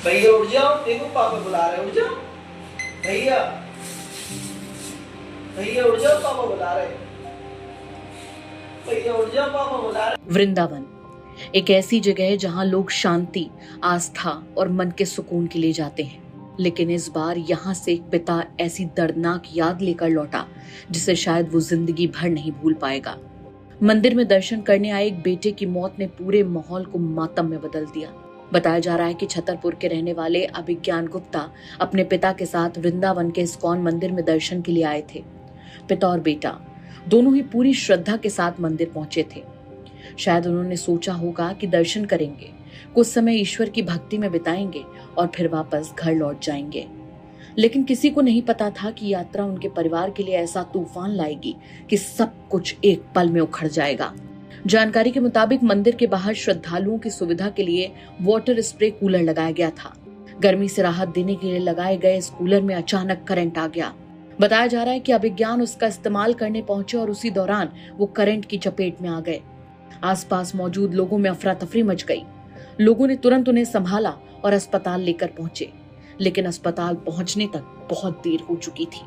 भैया उठ जाओ, देखो पापा बुला रहे, उठ जाओ भैया, भैया उठ जाओ, पापा बुला रहे, भैया उठ जाओ, पापा बुला रहे। वृंदावन एक ऐसी जगह है जहां लोग शांति, आस्था और मन के सुकून के लिए जाते हैं। लेकिन इस बार यहाँ से एक पिता ऐसी दर्दनाक याद लेकर लौटा जिसे शायद वो जिंदगी भर नहीं भूल पाएगा। मंदिर में दर्शन करने आए एक बेटे की मौत ने पूरे माहौल को मातम में बदल दिया। बताया जा रहा है कि छतरपुर के रहने वाले अभिज्ञान गुप्ता अपने पिता के साथ वृंदावन के इस्कॉन मंदिर में दर्शन के लिए आए थे। पिता और बेटा दोनों ही पूरी श्रद्धा के साथ मंदिर पहुंचे थे। शायद उन्होंने सोचा होगा कि दर्शन करेंगे, कुछ समय ईश्वर की भक्ति में बिताएंगे और फिर वापस घर लौट जाएंगे। लेकिन किसी को नहीं पता था कि यात्रा उनके परिवार के लिए ऐसा तूफान लाएगी कि सब कुछ एक पल में उखड़ जाएगा। जानकारी के मुताबिक मंदिर के बाहर श्रद्धालुओं की सुविधा के लिए वाटर स्प्रे कूलर लगाया गया था। गर्मी से राहत देने के लिए लगाए गए इस कूलर में अचानक करंट आ गया। बताया जा रहा है कि अभिज्ञान उसका इस्तेमाल करने पहुंचे और उसी दौरान वो करंट की चपेट में आ गए। आसपास मौजूद लोगों में अफरा तफरी मच गई। लोगों ने तुरंत उन्हें संभाला और अस्पताल लेकर पहुंचे, लेकिन अस्पताल पहुंचने तक बहुत देर हो चुकी थी।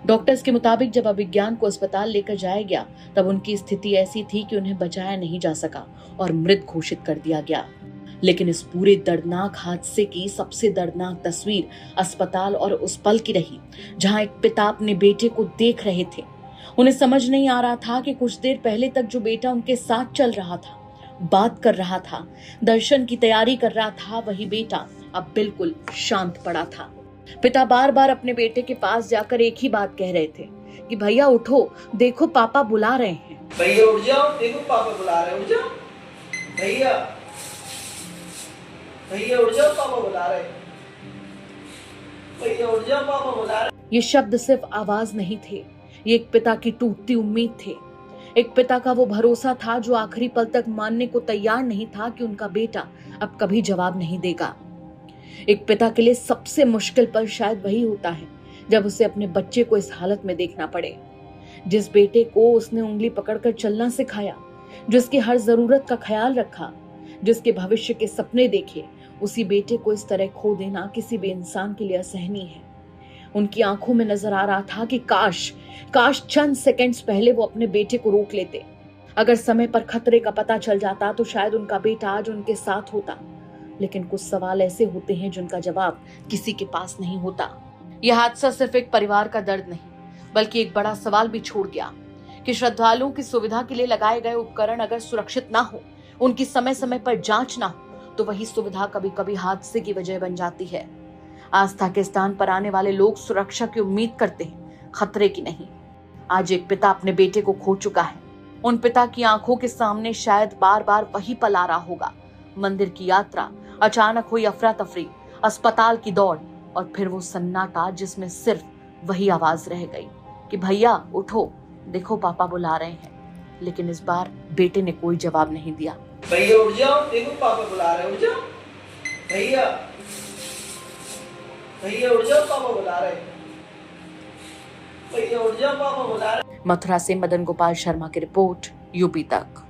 डॉक्टर्स के मुताबिक जब अभिज्ञान को अस्पताल लेकर जाया गया तब उनकी स्थिति ऐसी थी कि उन्हें बचाया नहीं जा सका और मृत घोषित कर दिया गया। लेकिन इस पूरे दर्दनाक हादसे की सबसे दर्दनाक तस्वीर अस्पताल और उस पल की रही जहां एक पिता अपने बेटे को देख रहे थे। उन्हें समझ नहीं आ रहा था कि कुछ देर पहले तक जो बेटा उनके साथ चल रहा था, बात कर रहा था, दर्शन की तैयारी कर रहा था, वही बेटा अब बिल्कुल शांत पड़ा था। पिता बार बार अपने बेटे के पास जाकर एक ही बात कह रहे थे कि भैया उठो, देखो पापा बुला रहे हैं। भैया उठ जाओ, देखो पापा बुला रहे, उठ जाओ भैया, भैया उठ जाओ, पापा बुला रहे, भैया उठ जाओ, पापा बुला रहे। ये शब्द सिर्फ आवाज नहीं थे, ये एक पिता की टूटती उम्मीद थे। एक पिता का वो भरोसा था जो आखिरी पल तक मानने को तैयार नहीं था कि उनका बेटा अब कभी जवाब नहीं देगा। एक पिता के लिए सबसे मुश्किल पल शायद वही होता है जब उसे अपने बच्चे को इस हालत में देखना पड़े। जिस बेटे को उसने उंगली पकड़कर चलना सिखाया, जिसकी हर जरूरत का ख्याल रखा, जिसके भविष्य के सपने देखे, उसी बेटे को इस तरह खो देना किसी भी इंसान के लिए असहनीय है। उनकी आंखों में नजर आ रहा था कि काश चंद सेकंड्स पहले वो अपने बेटे को रोक लेते। अगर समय पर खतरे का पता चल जाता तो शायद उनका बेटा आज उनके साथ होता। लेकिन कुछ सवाल ऐसे होते हैं जिनका जवाब किसी के पास नहीं होता। यह हादसा सिर्फ एक परिवार का दर्द नहीं, बल्कि एक बड़ा सवाल भी छोड़ गया कि श्रद्धालुओं की सुविधा के लिए लगाए गए उपकरण अगर सुरक्षित ना हो, उनकी समय समय पर जांच ना हो, तो वही सुविधा कभी कभी हादसे की वजह बन जाती है। आस्था के स्थान पर आने वाले लोग सुरक्षा की उम्मीद करते हैं, खतरे की नहीं। आज एक पिता अपने बेटे को खो चुका है। उन पिता की आंखों के सामने शायद बार बार वही पल आ रहा होगा। मंदिर की यात्रा, अचानक हुई अफरा तफरी, अस्पताल की दौड़ और फिर वो सन्नाटा जिसमें सिर्फ वही आवाज रह गई कि भैया उठो, देखो पापा बुला रहे हैं। लेकिन इस बार बेटे ने कोई जवाब नहीं दिया। भैया उठ जाओ, देखो पापा बुला रहे, उठ जाओ भैया, भैया उठ जाओ, पापा बुला रहे, भैया उठ जाओ, पापा बुला रहे। मथुरा से मदन गोपाल शर्मा की रिपोर्ट, यूपी तक।